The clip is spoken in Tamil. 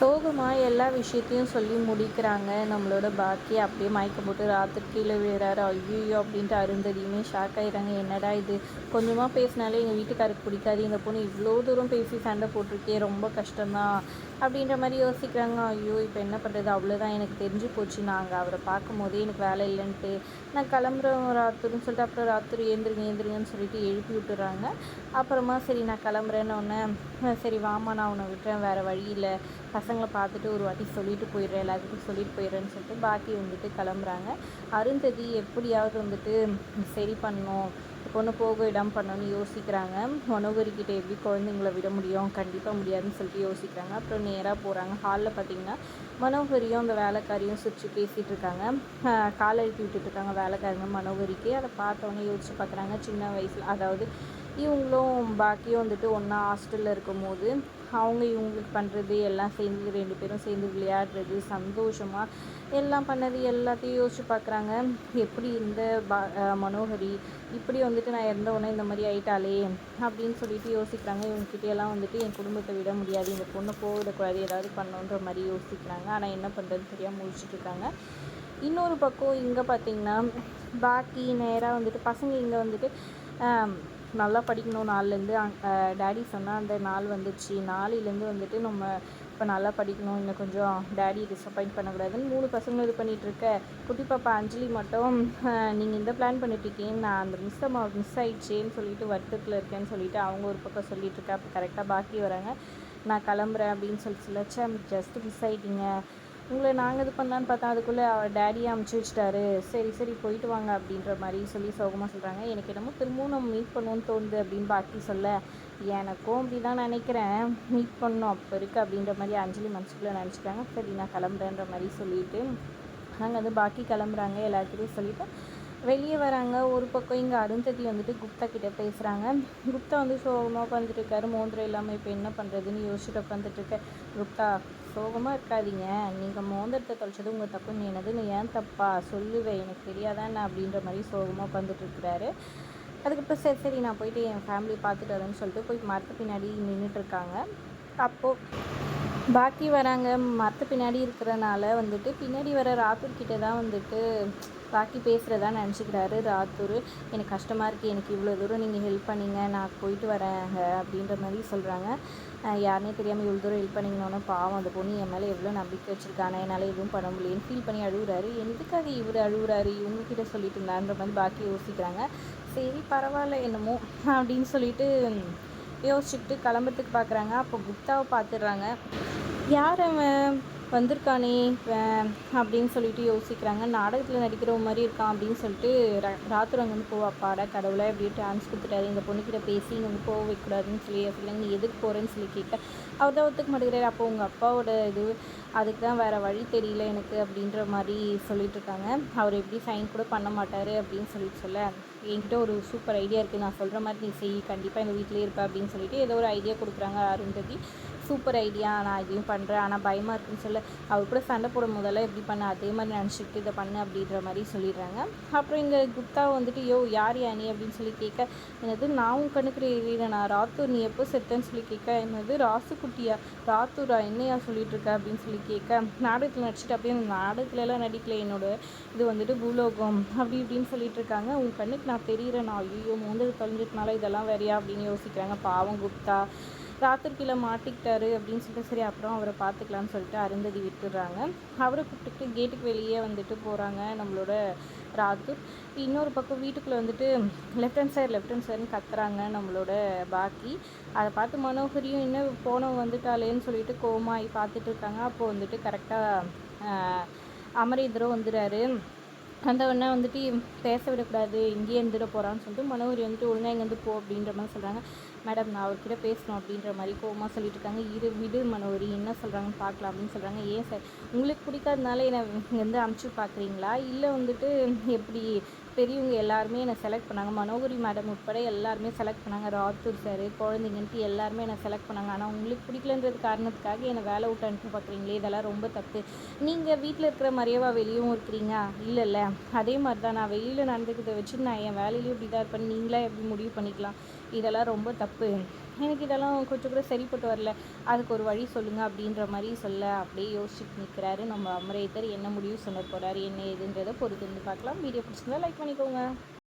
சோகமாக எல்லா விஷயத்தையும் சொல்லி முடிக்கிறாங்க நம்மளோட பாக்கி. அப்படியே மயக்கம் போட்டு ராத்திரி கீழே விழுறாரு. ஐயோ அப்படின்ட்டு அருந்ததியுமே ஷாக் ஆயிடுறாங்க. என்னடா இது, கொஞ்சமாக பேசினாலே எங்கள் வீட்டுக்காருக்கு பிடிக்காது, இந்த பொண்ணு இவ்வளோ தூரம் பேசி சண்டை போட்டிருக்கே, ரொம்ப கஷ்டம்தான் அப்படின்ற மாதிரி யோசிக்கிறாங்க. ஐயோ இப்போ என்ன பண்ணுறது, அவ்வளோதான், எனக்கு தெரிஞ்சு போச்சு. நாங்கள் அவரை பார்க்கும் போதே எனக்கு வேலை இல்லைன்ட்டு நான் கிளம்புறேன் ராத்திரின்னு சொல்லிட்டு, அப்புறம் ராத்திரி ஏந்திருங்கன்னு சொல்லிட்டு எழுப்பி விட்டுறாங்க. அப்புறமா சரி நான் கிளம்புறேன்னு ஒன்று, சரி வாமா நான் உன்னை விட்டுறேன், வேறு வழி இல்லை, பசங்களை பார்த்துட்டு ஒரு வாட்டி சொல்லிட்டு போயிடுறேன், எல்லாத்துக்கும் சொல்லிட்டு போயிடுறேன்னு சொல்லிட்டு பாக்கி வந்துட்டு கிளம்புறாங்க. அருந்ததி எப்படியாவது வந்துட்டு சரி பண்ணணும், பொண்ணு போக இடம் பண்ணணும்னு யோசிக்கிறாங்க. மனோகரிக்கிட்ட எப்படி குழந்தைங்கள விட முடியும், கண்டிப்பாக முடியாதுன்னு சொல்லிட்டு யோசிக்கிறாங்க. அப்புறம் நேராக போகிறாங்க. ஹாலில் பார்த்திங்கன்னா மனோகரியும் அந்த வேலைக்காரியும் சிரிச்சு பேசிகிட்டு இருக்காங்க. காலை எழுப்பி விட்டுட்ருக்காங்க வேலைக்காரங்க மனோகரிக்கு. அதை பார்த்தோன்னே யோசிச்சு பார்க்குறாங்க. சின்ன வயசில், அதாவது இவங்களும் பாக்கியும் வந்துட்டு ஒன்றா ஹாஸ்டலில் இருக்கும் போது இவங்களுக்கு பண்ணுறது எல்லாம் சேர்ந்து 2 பேரும் சேர்ந்து விளையாடுறது, சந்தோஷமாக எல்லாம் பண்ணது எல்லாத்தையும் யோசிச்சு பார்க்குறாங்க. எப்படி இந்த மனோகரி இப்படி வந்துட்டு நான் இறந்த உடனே இந்த மாதிரி ஆயிட்டாலே அப்படின்னு சொல்லிட்டு யோசிக்கிறாங்க. இவங்ககிட்டயெல்லாம் வந்துட்டு என் குடும்பத்தை விட முடியாது, இந்த பொண்ணை போவிடக்கூடாது, ஏதாவது பண்ணணுன்ற மாதிரி யோசிக்கிறாங்க. ஆனால் என்ன பண்ணுறதுன்னு தெரியாமல் முடிச்சுட்ருக்காங்க. இன்னொரு பக்கம் இங்கே பார்த்திங்கன்னா பாக்கி நேராக வந்துட்டு பசங்க இங்கே வந்துட்டு நல்லா படிக்கணும், நாள்லேருந்து டேடி சொன்னால் அந்த நாள் வந்துடுச்சு, நாளையிலேருந்து வந்துட்டு நம்ம இப்போ நல்லா படிக்கணும், இன்னும் கொஞ்சம் டேடி டிசப்பாயிண்ட் பண்ணக்கூடாதுன்னு 3 பசங்களும் இது பண்ணிகிட்ருக்க. குட்டி பாப்பா அஞ்சலி மட்டும் நீங்கள் இந்த பிளான் பண்ணிட்டுருக்கீங்க, நான் அந்த மிஸ் ஆயிடுச்சேன்னு சொல்லிட்டு வருத்தத்தில் இருக்கேன்னு சொல்லிட்டு அவங்க ஒரு பக்கம் சொல்லிகிட்ருக்கேன். அப்போ கரெக்டாக பாக்கி வராங்க. நான் கிளம்புறேன் அப்படின்னு சொல்லச்சா, ஜஸ்ட்டு மிஸ் ஆகிட்டீங்க, உங்களை நாங்கள் இது பண்ணலான்னு பார்த்தா அதுக்குள்ளே டேடியை அமுச்சு வச்சிட்டாரு, சரி போயிட்டு வாங்க அப்படின்ற மாதிரி சொல்லி சோகமாக சொல்கிறாங்க. எனக்கு என்னமோ திரும்பவும் நம்ம மீட் பண்ணுவோன்னு தோணுது அப்படின்னு பாக்கி சொல்ல, எனக்கும் அப்படி தான் நினைக்கிறேன், மீட் பண்ணணும் அப்போ இருக்குது அப்படின்ற மாதிரி அஞ்சலி மனசுக்குள்ளே நினச்சிக்கிறாங்க. சரி நான் கிளம்புறேன்ற மாதிரி சொல்லிவிட்டு அங்கே வந்து பாக்கி கிளம்புறாங்க. எல்லாத்துலேயும் சொல்லிவிட்டு வெளியே வராங்க. ஒரு பக்கம் இங்கே அருந்ததி வந்துட்டு குப்தா கிட்டே பேசுகிறாங்க. குப்தா வந்து சோகமாக உட்காந்துட்டு இருக்காரு. மோதிரம் இல்லாமல் இப்போ என்ன பண்ணுறதுன்னு யோசிச்சுட்டு உட்காந்துட்ருக்கேன். குப்தா சோகமாக இருக்காதீங்க, நீங்கள் மோதிரத்தை தொலைச்சது உங்கள் தப்புன்னு என்னதுன்னு ஏன் தப்பா சொல்லுவேன், எனக்கு தெரியாதான் என்ன அப்படின்ற மாதிரி சோகமாக உட்காந்துட்ருக்கிறாரு. அதுக்கப்புறம் சரி நான் போயிட்டு என் ஃபேமிலி பார்த்துட்டு வரேன்னு சொல்லிட்டு போய் மரத்து பின்னாடி நின்றுட்டுருக்காங்க. அப்போது பாக்கி வராங்க. மரத்து பின்னாடி இருக்கிறனால வந்துட்டு பின்னாடி வர ராத்தூர்கிட்ட தான் வந்துட்டு பாக்கி பேசுகிறதா நினச்சிக்கிறாரு. ராத்தூர் எனக்கு கஷ்டமாக இருக்குது, எனக்கு இவ்வளோ தூரம் நீங்கள் ஹெல்ப் பண்ணிங்க, நான் போயிட்டு வரேன் அப்படின்ற மாதிரி சொல்கிறாங்க. யாருனே தெரியாமல் இவ்வளோ தூரம் ஹெல்ப் பண்ணிங்கன்னு பாவம் அந்த பொண்ணு என் மேலே எவ்வளோ நம்பிக்கை வச்சுருக்காங்க, என்னால் எதுவும் பண்ண முடியலன்னு ஃபீல் பண்ணி அழுகுறாரு. எதுக்காக இவர் அழுகுறாரு, இவங்கக்கிட்ட சொல்லிட்டு இருந்தான்ற மாதிரி பாக்கி யோசிக்கிறாங்க. சரி பரவாயில்ல என்னமோ அப்படின்னு சொல்லிட்டு யோசிச்சுக்கிட்டு கிளம்புறதுக்கு பார்க்குறாங்க. அப்போ குப்தாவை பார்த்துடுறாங்க. யார் அவன் வந்திருக்கானே அப்படின்னு சொல்லிட்டு யோசிக்கிறாங்க. நாடகத்தில் நடிக்கிற மாதிரி இருக்கான் அப்படின்னு சொல்லிட்டு ராத்திரி அங்கே வந்து அப்பாடா கடவுளை எப்படியே டான்ஸ் கொடுத்துட்டாரு, இந்த பொண்ணுக்கிட்ட பேசி இங்கே வந்து போக வைக்கக்கூடாதுன்னு சொல்லி சொல்லுங்க, நீ எதுக்கு போகிறேன்னு சொல்லி கேட்க அவர் தான் ஒத்துக்க மாட்டேங்கிறாரு. அப்போ உங்கள் அப்பாவோட இது அதுக்கு தான் வேறு வழி தெரியல எனக்கு அப்படின்ற மாதிரி சொல்லிட்டுருக்காங்க. அவர் எப்படி சைன் கூட பண்ண மாட்டார் அப்படின்னு சொல்ல, என்கிட்ட ஒரு சூப்பர் ஐடியா இருக்குது, நான் சொல்கிற மாதிரி நீ செய், கண்டிப்பாக எங்கள் வீட்டிலே இருப்பேன் அப்படின்னு சொல்லிட்டு ஏதோ ஒரு ஐடியா கொடுக்குறாங்க அருந்ததி. சூப்பர் ஐடியா, நான் இதையும் பண்ணுறேன், ஆனால் பயமாக இருக்குன்னு சொல்ல, அவர் கூட சண்டை போடும் போதெல்லாம் எப்படி பண்ண அதே மாதிரி நினச்சிக்கிட்டு இதை பண்ணு அப்படின்ற மாதிரி சொல்லிடுறாங்க. அப்புறம் இங்கே குப்தா வந்துட்டு யார் நீ அப்படின்னு சொல்லி கேட்க, என்னது நான் உன் கண்ணுக்கு இல்லை, நான் ராத்தூர், நீ எப்போ செத்தேன்னு சொல்லி கேட்க, என்னது ராசுக்குட்டியா, ராத்தூரா, என்னையா சொல்லிட்டு இருக்க அப்படின்னு சொல்லி கேட்க, நாடகத்தில் நடிச்சுட்டு அப்படியே நாடகத்துலலாம் நடிக்கல, என்னோட இது வந்துட்டு பூலோகம் அப்படி இப்படின்னு சொல்லிட்டு இருக்காங்க. உன் கண்ணுக்கு நான் தெரிகிறேன், நான் ஐயோ மோந்தது தொலைஞ்சதுனால இதெல்லாம் வேறையா அப்படின்னு யோசிக்கிறாங்க. பாவம் குப்தா ராத்திரி கீழே மாட்டிக்கிட்டாரு அப்படின்னு சொல்லிட்டு சரி அப்புறம் அவரை பார்த்துக்கலான்னு சொல்லிட்டு அருந்ததி விட்டுடுறாங்க. அவரை கூப்பிட்டுட்டு கேட்டுக்கு வெளியே வந்துட்டு போகிறாங்க நம்மளோட ராத்தூர். இன்னொரு பக்கம் வீட்டுக்குள்ளே வந்துட்டு லெஃப்ட் ஹேண்ட் சைடுன்னு கத்துறாங்க நம்மளோட பாக்கி. அதை பார்த்து மனோகரியும் இன்னும் போனவங்க வந்துட்டாலேன்னு சொல்லிட்டு கோமாயி பார்த்துட்டு இருக்காங்க. அப்போது வந்துட்டு கரெக்டாக அமரேந்திரம் வந்துடுறாரு. அந்த உடனே வந்துட்டு பேச விடக்கூடாது, இங்கேயே இருந்துட போகிறான்னு சொல்லிட்டு மனோகரி வந்துட்டு ஒழுங்காக இங்கேருந்து போ அப்படின்ற மாதிரி சொல்கிறாங்க. மேடம் நான் அவர்கிட்ட பேசணும் அப்படின்ற மாதிரி கோவமாக சொல்லிட்டு இருக்காங்க. விடு மனோகரி, என்ன சொல்கிறாங்கன்னு பார்க்கலாம் அப்படின்னு சொல்கிறாங்க. ஏன் சார் உங்களுக்கு பிடிக்காதனால என்னை இங்கேருந்து அமுச்சு பார்க்குறீங்களா, இல்லை வந்துட்டு எப்படி பெரியவங்க எல்லாருமே என்னை செலக்ட் பண்ணாங்க, மனோகரி மேடம் உட்பட எல்லாருமே செலக்ட் பண்ணாங்க, ராத்தூர் சார் குழந்தைங்கன்ட்டு எல்லாருமே என்னை செலக்ட் பண்ணாங்க, ஆனால் உங்களுக்கு பிடிக்கலன்றது காரணத்துக்காக என்னை வேலை விட்டு அனுப்பி பார்க்குறீங்களே, இதெல்லாம் ரொம்ப தப்பு. நீங்கள் வீட்டில் இருக்கிற மாதிரியேவா வெளியும் இருக்கிறீங்க, இல்லைல்ல அதே மாதிரி தான் நான் வெளியில் நடந்துக்கிறத வச்சு நான் என் வேலையிலையும் இப்படி தான் இருப்பேன், நீங்களாக எப்படி முடிவு பண்ணிக்கலாம், இதெல்லாம் ரொம்ப தப்பு எனக்கு இதெல்லாம் கொஞ்சம் கூட சரிப்பட்டு வரல, அதுக்கு ஒரு வழி சொல்லுங்கள் அப்படின்ற மாதிரி சொல்ல அப்படியே யோசிச்சுட்டு நிற்கிறாரு நம்ம அமரேந்தர். என்ன முடிவு சொல்ல போகிறாரு என்ன ஏதுன்றதை பொறுத்து வந்து பார்க்கலாம். வீடியோ பிடிச்சிருந்தா லைக் பண்ணிக்கோங்க.